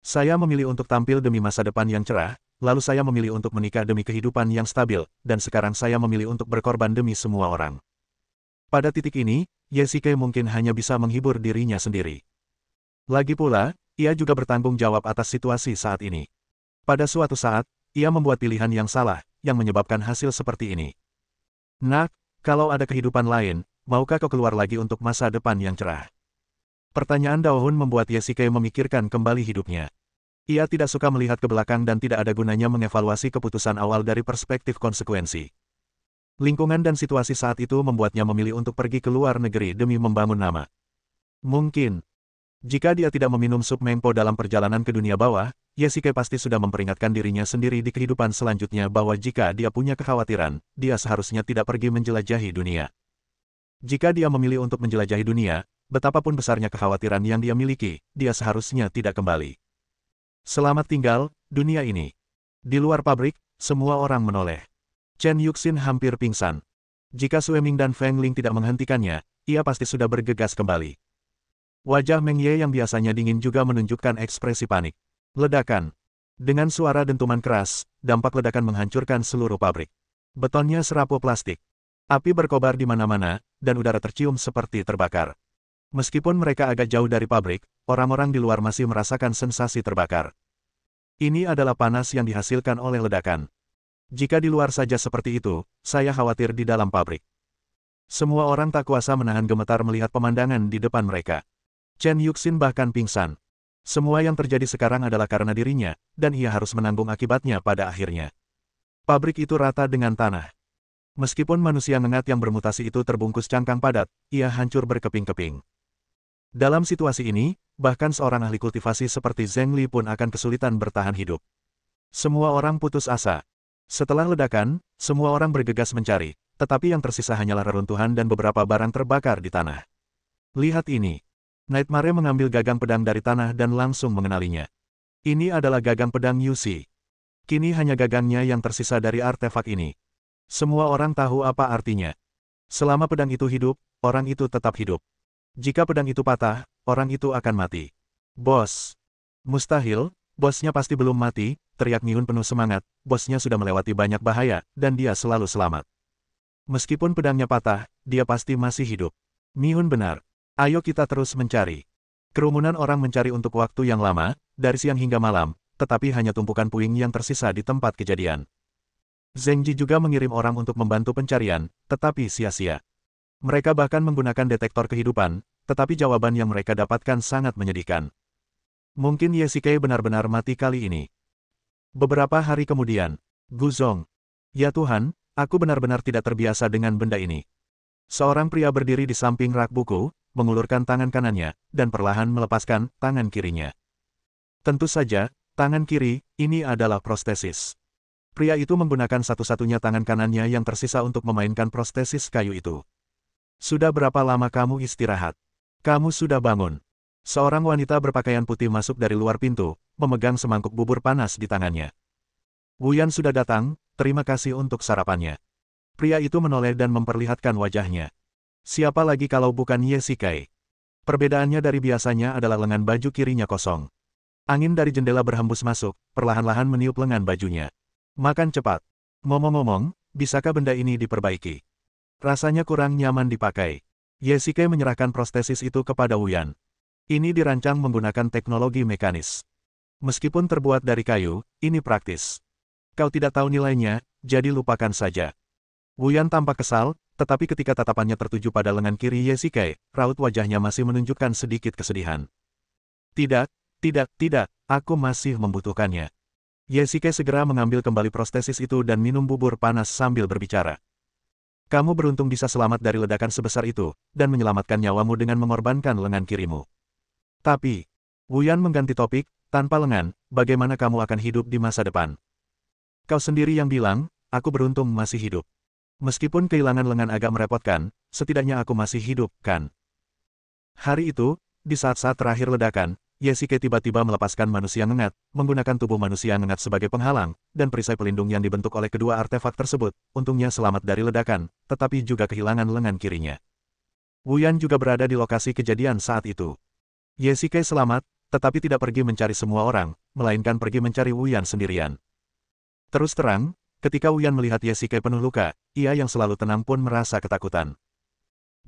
Saya memilih untuk tampil demi masa depan yang cerah, lalu saya memilih untuk menikah demi kehidupan yang stabil, dan sekarang saya memilih untuk berkorban demi semua orang. Pada titik ini, Ye Shikai mungkin hanya bisa menghibur dirinya sendiri. Lagi pula, ia juga bertanggung jawab atas situasi saat ini. Pada suatu saat, ia membuat pilihan yang salah, yang menyebabkan hasil seperti ini. Nak, kalau ada kehidupan lain, maukah kau keluar lagi untuk masa depan yang cerah? Pertanyaan Daohun membuat Ye Shikai memikirkan kembali hidupnya. Ia tidak suka melihat ke belakang dan tidak ada gunanya mengevaluasi keputusan awal dari perspektif konsekuensi. Lingkungan dan situasi saat itu membuatnya memilih untuk pergi ke luar negeri demi membangun nama. Mungkin, jika dia tidak meminum sup mengpo dalam perjalanan ke dunia bawah, Ye Shikai pasti sudah memperingatkan dirinya sendiri di kehidupan selanjutnya bahwa jika dia punya kekhawatiran, dia seharusnya tidak pergi menjelajahi dunia. Jika dia memilih untuk menjelajahi dunia, betapapun besarnya kekhawatiran yang dia miliki, dia seharusnya tidak kembali. Selamat tinggal, dunia ini. Di luar pabrik, semua orang menoleh. Chen Yuxin hampir pingsan. Jika Sue Ming dan Feng Ling tidak menghentikannya, ia pasti sudah bergegas kembali. Wajah Meng Ye yang biasanya dingin juga menunjukkan ekspresi panik. Ledakan. Dengan suara dentuman keras, dampak ledakan menghancurkan seluruh pabrik. Betonnya serapu plastik. Api berkobar di mana-mana, dan udara tercium seperti terbakar. Meskipun mereka agak jauh dari pabrik, orang-orang di luar masih merasakan sensasi terbakar. Ini adalah panas yang dihasilkan oleh ledakan. Jika di luar saja seperti itu, saya khawatir di dalam pabrik. Semua orang tak kuasa menahan gemetar melihat pemandangan di depan mereka. Chen Yuxin bahkan pingsan. Semua yang terjadi sekarang adalah karena dirinya, dan ia harus menanggung akibatnya pada akhirnya. Pabrik itu rata dengan tanah. Meskipun manusia ngengat yang bermutasi itu terbungkus cangkang padat, ia hancur berkeping-keping. Dalam situasi ini, bahkan seorang ahli kultivasi seperti Zheng Li pun akan kesulitan bertahan hidup. Semua orang putus asa. Setelah ledakan, semua orang bergegas mencari, tetapi yang tersisa hanyalah reruntuhan dan beberapa barang terbakar di tanah. Lihat ini. Nightmare mengambil gagang pedang dari tanah dan langsung mengenalinya. Ini adalah gagang pedang Yusi. Kini hanya gagangnya yang tersisa dari artefak ini. Semua orang tahu apa artinya. Selama pedang itu hidup, orang itu tetap hidup. Jika pedang itu patah, orang itu akan mati. Bos. Mustahil, bosnya pasti belum mati, teriak Mihun penuh semangat, bosnya sudah melewati banyak bahaya, dan dia selalu selamat. Meskipun pedangnya patah, dia pasti masih hidup. Mihun benar. Ayo kita terus mencari. Kerumunan orang mencari untuk waktu yang lama, dari siang hingga malam, tetapi hanya tumpukan puing yang tersisa di tempat kejadian. Zheng Ji juga mengirim orang untuk membantu pencarian, tetapi sia-sia. Mereka bahkan menggunakan detektor kehidupan, tetapi jawaban yang mereka dapatkan sangat menyedihkan. Mungkin Ye Shikai benar-benar mati kali ini. Beberapa hari kemudian, Guzong. Ya Tuhan, aku benar-benar tidak terbiasa dengan benda ini. Seorang pria berdiri di samping rak buku, mengulurkan tangan kanannya, dan perlahan melepaskan tangan kirinya. Tentu saja, tangan kiri, ini adalah prostesis. Pria itu menggunakan satu-satunya tangan kanannya yang tersisa untuk memainkan prostesis kayu itu. Sudah berapa lama kamu istirahat? Kamu sudah bangun. Seorang wanita berpakaian putih masuk dari luar pintu, memegang semangkuk bubur panas di tangannya. Wuyan sudah datang, terima kasih untuk sarapannya. Pria itu menoleh dan memperlihatkan wajahnya. Siapa lagi kalau bukan Ye Shikai? Perbedaannya dari biasanya adalah lengan baju kirinya kosong. Angin dari jendela berhembus masuk, perlahan-lahan meniup lengan bajunya. Makan cepat. Ngomong-ngomong, bisakah benda ini diperbaiki? Rasanya kurang nyaman dipakai. Ye Shikai menyerahkan prostesis itu kepada Wuyan. Ini dirancang menggunakan teknologi mekanis. Meskipun terbuat dari kayu, ini praktis. Kau tidak tahu nilainya, jadi lupakan saja. Wuyan tampak kesal, tetapi ketika tatapannya tertuju pada lengan kiri Ye Shikai, raut wajahnya masih menunjukkan sedikit kesedihan. Tidak, aku masih membutuhkannya. Ye Shikai segera mengambil kembali prostesis itu dan minum bubur panas sambil berbicara. Kamu beruntung bisa selamat dari ledakan sebesar itu, dan menyelamatkan nyawamu dengan mengorbankan lengan kirimu. Tapi, Wuyan mengganti topik, tanpa lengan, bagaimana kamu akan hidup di masa depan? Kau sendiri yang bilang, aku beruntung masih hidup. Meskipun kehilangan lengan agak merepotkan, setidaknya aku masih hidup, kan? Hari itu, di saat-saat terakhir ledakan, Yesike tiba-tiba melepaskan manusia ngengat, menggunakan tubuh manusia ngengat sebagai penghalang, dan perisai pelindung yang dibentuk oleh kedua artefak tersebut, untungnya selamat dari ledakan, tetapi juga kehilangan lengan kirinya. Wu Yan juga berada di lokasi kejadian saat itu. Yesike selamat, tetapi tidak pergi mencari semua orang, melainkan pergi mencari Wu Yan sendirian. Terus terang, ketika Wu Yan melihat Yesike penuh luka, ia yang selalu tenang pun merasa ketakutan.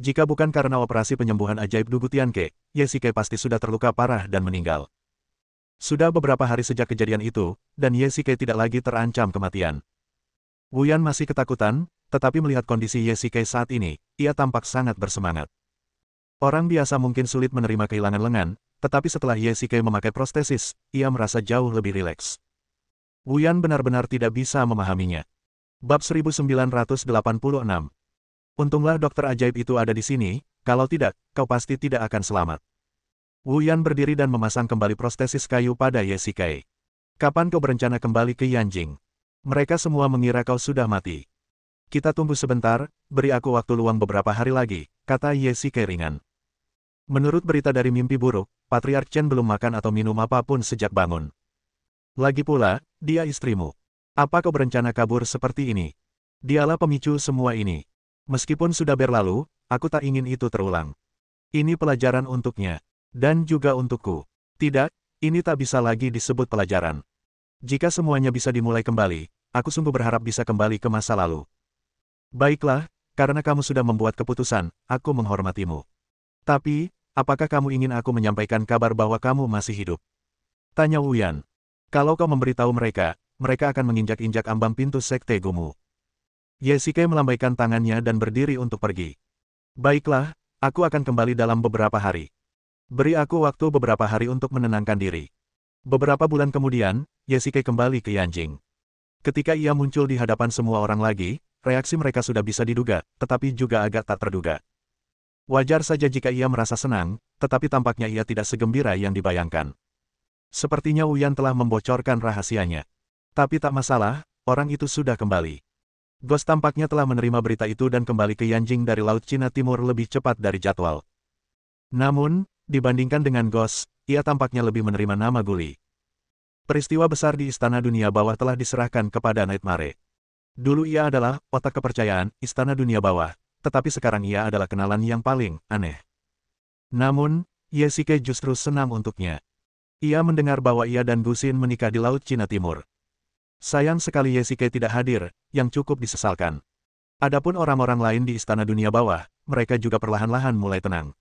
Jika bukan karena operasi penyembuhan ajaib Dugu Tianke, Yesike pasti sudah terluka parah dan meninggal. Sudah beberapa hari sejak kejadian itu, dan Yesike tidak lagi terancam kematian. Wu Yan masih ketakutan, tetapi melihat kondisi Yesike saat ini, ia tampak sangat bersemangat. Orang biasa mungkin sulit menerima kehilangan lengan, tetapi setelah Yesike memakai prostesis, ia merasa jauh lebih rileks. Wu Yan benar-benar tidak bisa memahaminya. Bab 1986. Untunglah dokter ajaib itu ada di sini, kalau tidak, kau pasti tidak akan selamat. Wu Yan berdiri dan memasang kembali prostesis kayu pada Yesike. Kapan kau berencana kembali ke Yanjing? Mereka semua mengira kau sudah mati. Kita tunggu sebentar, beri aku waktu luang beberapa hari lagi, kata Yesike ringan. Menurut berita dari mimpi buruk, Patriark Chen belum makan atau minum apapun sejak bangun. Lagi pula, dia istrimu. Apa kau berencana kabur seperti ini? Dialah pemicu semua ini. Meskipun sudah berlalu, aku tak ingin itu terulang. Ini pelajaran untuknya. Dan juga untukku. Tidak, ini tak bisa lagi disebut pelajaran. Jika semuanya bisa dimulai kembali, aku sungguh berharap bisa kembali ke masa lalu. Baiklah, karena kamu sudah membuat keputusan, aku menghormatimu. Tapi, apakah kamu ingin aku menyampaikan kabar bahwa kamu masih hidup? Tanya Wu Yan. Kalau kau memberitahu mereka, mereka akan menginjak-injak ambang pintu sekte Gumu. Yesike melambaikan tangannya dan berdiri untuk pergi. Baiklah, aku akan kembali dalam beberapa hari. Beri aku waktu beberapa hari untuk menenangkan diri. Beberapa bulan kemudian, Yesike kembali ke Yanjing. Ketika ia muncul di hadapan semua orang lagi, reaksi mereka sudah bisa diduga, tetapi juga agak tak terduga. Wajar saja jika ia merasa senang, tetapi tampaknya ia tidak segembira yang dibayangkan. Sepertinya Wu Yan telah membocorkan rahasianya. Tapi tak masalah, orang itu sudah kembali. Ghost tampaknya telah menerima berita itu dan kembali ke Yanjing dari Laut Cina Timur lebih cepat dari jadwal. Namun, dibandingkan dengan Ghost, ia tampaknya lebih menerima nama Guli. Peristiwa besar di Istana Dunia Bawah telah diserahkan kepada Nightmare. Dulu ia adalah otak kepercayaan Istana Dunia Bawah, tetapi sekarang ia adalah kenalan yang paling aneh. Namun, Yesike justru senang untuknya. Ia mendengar bahwa ia dan Gusin menikah di Laut Cina Timur. Sayang sekali Yesike tidak hadir, yang cukup disesalkan. Adapun orang-orang lain di Istana Dunia Bawah, mereka juga perlahan-lahan mulai tenang.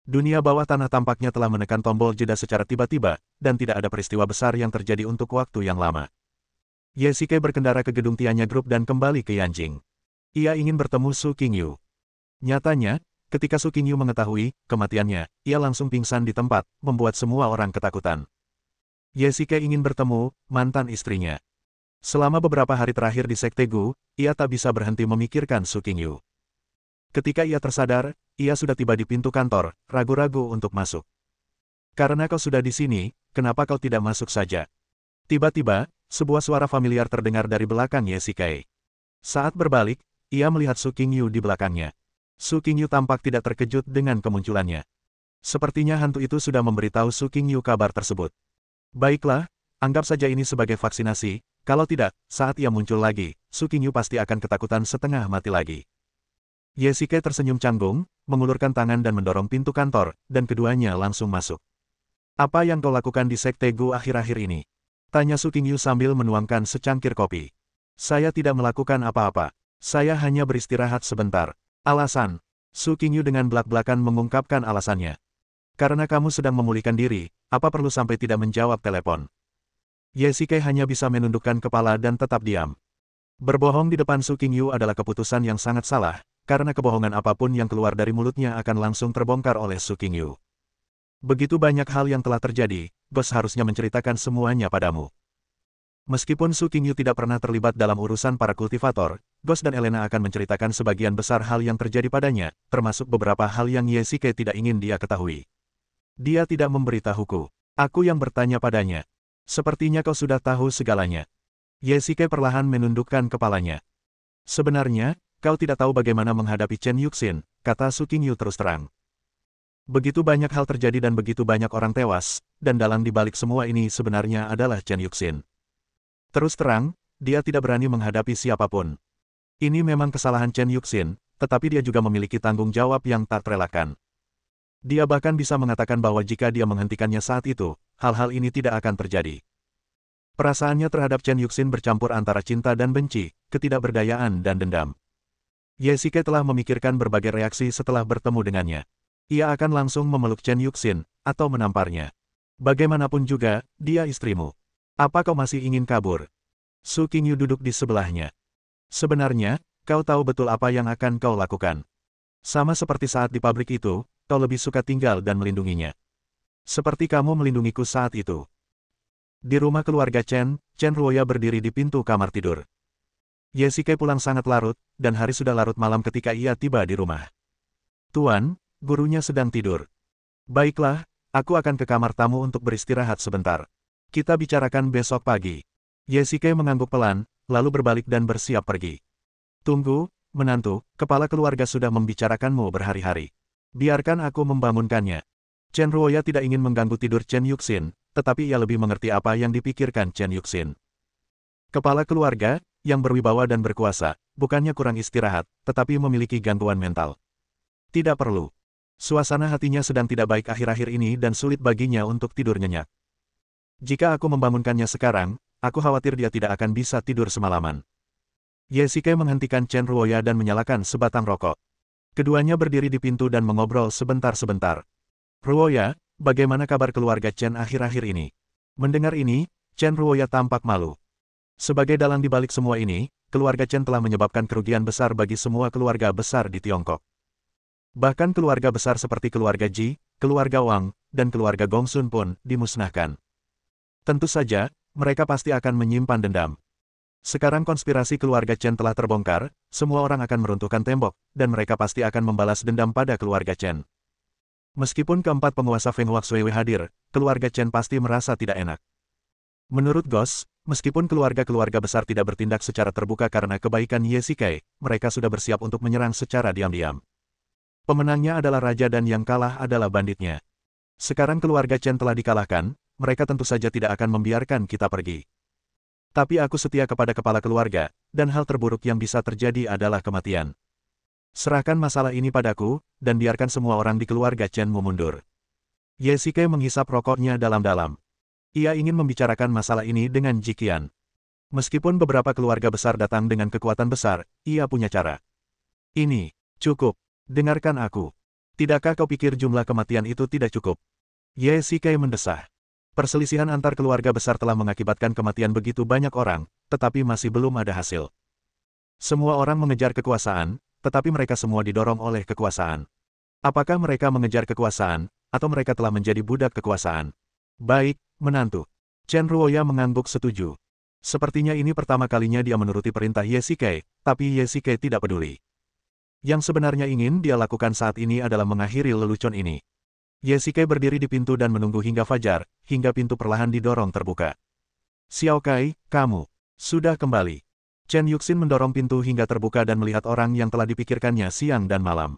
Dunia bawah tanah tampaknya telah menekan tombol jeda secara tiba-tiba, dan tidak ada peristiwa besar yang terjadi untuk waktu yang lama. Yesike berkendara ke gedung Tianya Group dan kembali ke Yanjing. Ia ingin bertemu Su Qingyu. Nyatanya, ketika Su Qingyu mengetahui kematiannya, ia langsung pingsan di tempat, membuat semua orang ketakutan. Yesike ingin bertemu mantan istrinya. Selama beberapa hari terakhir di Sekte Gu, ia tak bisa berhenti memikirkan Su Qingyu. Ketika ia tersadar, ia sudah tiba di pintu kantor, ragu-ragu untuk masuk. Karena kau sudah di sini, kenapa kau tidak masuk saja? Tiba-tiba, sebuah suara familiar terdengar dari belakang Yesike. Saat berbalik, ia melihat Su Qingyu di belakangnya. Su Qingyu tampak tidak terkejut dengan kemunculannya. Sepertinya hantu itu sudah memberitahu Su Qingyu kabar tersebut. Baiklah, anggap saja ini sebagai vaksinasi. Kalau tidak, saat ia muncul lagi, Su Qingyu pasti akan ketakutan setengah mati lagi. Yesike tersenyum canggung, mengulurkan tangan dan mendorong pintu kantor, dan keduanya langsung masuk. Apa yang kau lakukan di Sekte Gu akhir-akhir ini? Tanya Su Qingyu sambil menuangkan secangkir kopi. Saya tidak melakukan apa-apa. Saya hanya beristirahat sebentar. Alasan. Su Qingyu dengan belak-belakan mengungkapkan alasannya. Karena kamu sedang memulihkan diri, apa perlu sampai tidak menjawab telepon? Yesike hanya bisa menundukkan kepala dan tetap diam. Berbohong di depan Su Qingyu adalah keputusan yang sangat salah, karena kebohongan apapun yang keluar dari mulutnya akan langsung terbongkar oleh Su Qingyu. Begitu banyak hal yang telah terjadi, bos harusnya menceritakan semuanya padamu. Meskipun Su Qingyu tidak pernah terlibat dalam urusan para kultivator, Ghost dan Elena akan menceritakan sebagian besar hal yang terjadi padanya, termasuk beberapa hal yang Yesike tidak ingin dia ketahui. Dia tidak memberitahuku. Aku yang bertanya padanya. Sepertinya kau sudah tahu segalanya. Yesike perlahan menundukkan kepalanya. Sebenarnya, kau tidak tahu bagaimana menghadapi Chen Yuxin, kata Su Qingyu terus terang. Begitu banyak hal terjadi dan begitu banyak orang tewas, dan dalang di balik semua ini sebenarnya adalah Chen Yuxin. Terus terang, dia tidak berani menghadapi siapapun. Ini memang kesalahan Chen Yuxin, tetapi dia juga memiliki tanggung jawab yang tak terelakkan. Dia bahkan bisa mengatakan bahwa jika dia menghentikannya saat itu, hal-hal ini tidak akan terjadi. Perasaannya terhadap Chen Yuxin bercampur antara cinta dan benci, ketidakberdayaan dan dendam. Ye Xike telah memikirkan berbagai reaksi setelah bertemu dengannya. Ia akan langsung memeluk Chen Yuxin, atau menamparnya. Bagaimanapun juga, dia istrimu. Apa kau masih ingin kabur? Su Qingyu duduk di sebelahnya. Sebenarnya, kau tahu betul apa yang akan kau lakukan. Sama seperti saat di pabrik itu, kau lebih suka tinggal dan melindunginya. Seperti kamu melindungiku saat itu. Di rumah keluarga Chen, Chen Ruoya berdiri di pintu kamar tidur. Ye Xike pulang sangat larut, dan hari sudah larut malam ketika ia tiba di rumah. Tuan, gurunya sedang tidur. Baiklah, aku akan ke kamar tamu untuk beristirahat sebentar. Kita bicarakan besok pagi. Ye Xike mengangguk pelan, lalu berbalik dan bersiap pergi. Tunggu, menantu, kepala keluarga sudah membicarakanmu berhari-hari. Biarkan aku membangunkannya. Chen Ruoya tidak ingin mengganggu tidur Chen Yuxin, tetapi ia lebih mengerti apa yang dipikirkan Chen Yuxin. Kepala keluarga, yang berwibawa dan berkuasa, bukannya kurang istirahat, tetapi memiliki gangguan mental. Tidak perlu. Suasana hatinya sedang tidak baik akhir-akhir ini dan sulit baginya untuk tidur nyenyak. Jika aku membangunkannya sekarang, aku khawatir dia tidak akan bisa tidur semalaman. Ye Xike menghentikan Chen Ruoya dan menyalakan sebatang rokok. Keduanya berdiri di pintu dan mengobrol sebentar-sebentar. Ruoya, bagaimana kabar keluarga Chen akhir-akhir ini? Mendengar ini, Chen Ruoya tampak malu. Sebagai dalang di balik semua ini, keluarga Chen telah menyebabkan kerugian besar bagi semua keluarga besar di Tiongkok. Bahkan keluarga besar seperti keluarga Ji, keluarga Wang, dan keluarga Gongsun pun dimusnahkan. Tentu saja, mereka pasti akan menyimpan dendam. Sekarang konspirasi keluarga Chen telah terbongkar, semua orang akan meruntuhkan tembok, dan mereka pasti akan membalas dendam pada keluarga Chen. Meskipun keempat penguasa Feng Huaxuewe hadir, keluarga Chen pasti merasa tidak enak. Menurut Gos, meskipun keluarga-keluarga besar tidak bertindak secara terbuka karena kebaikan Ye Xike, mereka sudah bersiap untuk menyerang secara diam-diam. Pemenangnya adalah raja dan yang kalah adalah banditnya. Sekarang keluarga Chen telah dikalahkan, mereka tentu saja tidak akan membiarkan kita pergi. Tapi aku setia kepada kepala keluarga, dan hal terburuk yang bisa terjadi adalah kematian. Serahkan masalah ini padaku, dan biarkan semua orang di keluarga Chen mundur. Ye Xike menghisap rokoknya dalam-dalam. Ia ingin membicarakan masalah ini dengan Ji Qian. Meskipun beberapa keluarga besar datang dengan kekuatan besar, ia punya cara. Ini, cukup. Dengarkan aku. Tidakkah kau pikir jumlah kematian itu tidak cukup? Ye Xike mendesah. Perselisihan antar keluarga besar telah mengakibatkan kematian begitu banyak orang, tetapi masih belum ada hasil. Semua orang mengejar kekuasaan, tetapi mereka semua didorong oleh kekuasaan. Apakah mereka mengejar kekuasaan, atau mereka telah menjadi budak kekuasaan? Baik, menantu. Chen Ruoya mengangguk setuju. Sepertinya ini pertama kalinya dia menuruti perintah Ye Xike, tapi Ye Xike tidak peduli. Yang sebenarnya ingin dia lakukan saat ini adalah mengakhiri lelucon ini. Ye Xike berdiri di pintu dan menunggu hingga fajar, hingga pintu perlahan didorong terbuka. Xiao Kai, kamu sudah kembali. Chen Yuxin mendorong pintu hingga terbuka dan melihat orang yang telah dipikirkannya siang dan malam.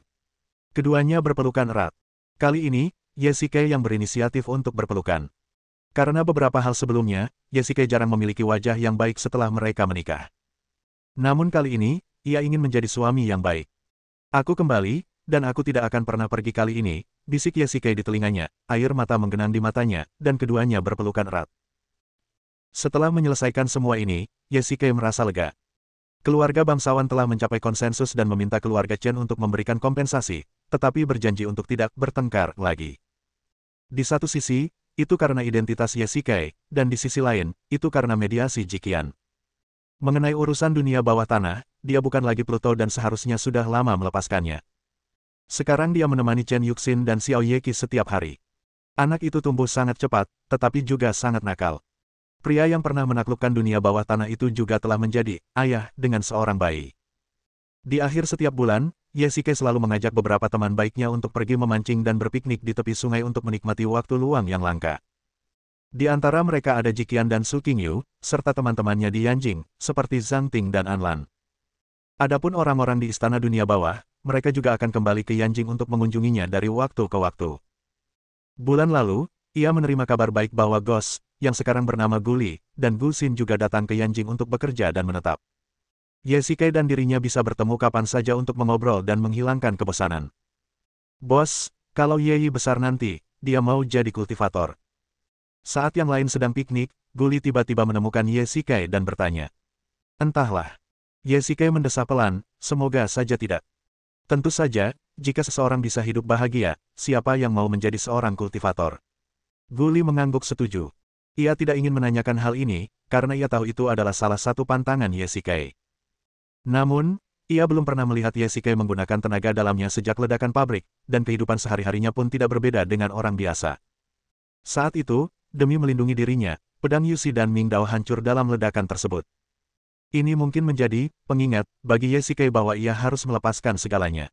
Keduanya berpelukan erat. Kali ini, Ye Xike yang berinisiatif untuk berpelukan. Karena beberapa hal sebelumnya, Ye Xike jarang memiliki wajah yang baik setelah mereka menikah. Namun kali ini, ia ingin menjadi suami yang baik. Aku kembali, dan aku tidak akan pernah pergi kali ini, bisik Ye Xike di telinganya, air mata menggenang di matanya, dan keduanya berpelukan erat. Setelah menyelesaikan semua ini, Ye Xike merasa lega. Keluarga bangsawan telah mencapai konsensus dan meminta keluarga Chen untuk memberikan kompensasi, tetapi berjanji untuk tidak bertengkar lagi. Di satu sisi, itu karena identitas Ye Xike, dan di sisi lain, itu karena mediasi Ji Qian. Mengenai urusan dunia bawah tanah, dia bukan lagi Pluto dan seharusnya sudah lama melepaskannya. Sekarang dia menemani Chen Yuxin dan Xiao Yeki setiap hari. Anak itu tumbuh sangat cepat, tetapi juga sangat nakal. Pria yang pernah menaklukkan dunia bawah tanah itu juga telah menjadi ayah dengan seorang bayi. Di akhir setiap bulan, Ye Xike selalu mengajak beberapa teman baiknya untuk pergi memancing dan berpiknik di tepi sungai untuk menikmati waktu luang yang langka. Di antara mereka ada Ji Qian dan Su Qingyu, serta teman-temannya di Yanjing, seperti Zhang Ting dan An Lan. Adapun orang-orang di Istana Dunia Bawah, mereka juga akan kembali ke Yanjing untuk mengunjunginya dari waktu ke waktu. Bulan lalu, ia menerima kabar baik bahwa Ghost, yang sekarang bernama Guli, dan Gu Xin juga datang ke Yanjing untuk bekerja dan menetap. Ye Shikai dan dirinya bisa bertemu kapan saja untuk mengobrol dan menghilangkan kebosanan. Bos, kalau Ye Yi besar nanti, dia mau jadi kultivator. Saat yang lain sedang piknik, Guli tiba-tiba menemukan Ye Shikai dan bertanya. Entahlah. Ye Shikai mendesah pelan, semoga saja tidak. Tentu saja, jika seseorang bisa hidup bahagia, siapa yang mau menjadi seorang kultivator? Guli mengangguk setuju. Ia tidak ingin menanyakan hal ini, karena ia tahu itu adalah salah satu pantangan Ye Shikai. Namun, ia belum pernah melihat Ye Shikai menggunakan tenaga dalamnya sejak ledakan pabrik, dan kehidupan sehari-harinya pun tidak berbeda dengan orang biasa. Saat itu, demi melindungi dirinya, pedang Yushi dan Ming Dao hancur dalam ledakan tersebut. Ini mungkin menjadi pengingat bagi Ye Shikai bahwa ia harus melepaskan segalanya.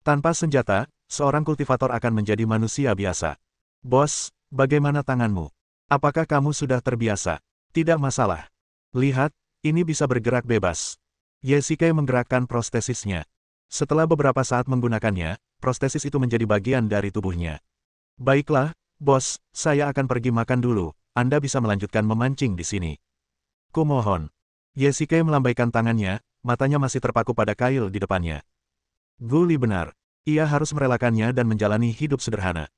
Tanpa senjata, seorang kultivator akan menjadi manusia biasa. Bos, bagaimana tanganmu? Apakah kamu sudah terbiasa? Tidak masalah. Lihat, ini bisa bergerak bebas. Ye Shikai menggerakkan prostesisnya. Setelah beberapa saat menggunakannya, prostesis itu menjadi bagian dari tubuhnya. Baiklah, bos, saya akan pergi makan dulu. Anda bisa melanjutkan memancing di sini. Kumohon. Ye Shikai melambaikan tangannya, matanya masih terpaku pada kail di depannya. Guli benar. Ia harus merelakannya dan menjalani hidup sederhana.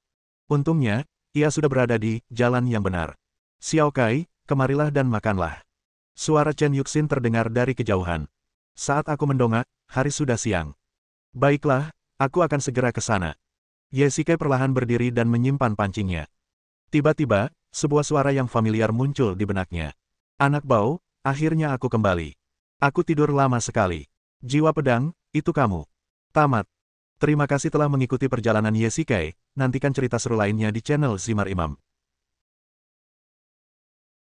Untungnya, ia sudah berada di jalan yang benar. Xiao Kai, kemarilah dan makanlah. Suara Chen Yuxin terdengar dari kejauhan. Saat aku mendongak, hari sudah siang. Baiklah, aku akan segera ke sana. Ye Shikai perlahan berdiri dan menyimpan pancingnya. Tiba-tiba, sebuah suara yang familiar muncul di benaknya. Anak bau, akhirnya aku kembali. Aku tidur lama sekali. Jiwa pedang, itu kamu. Tamat. Terima kasih telah mengikuti perjalanan Ye Shikai, nantikan cerita seru lainnya di channel Zimar Imam.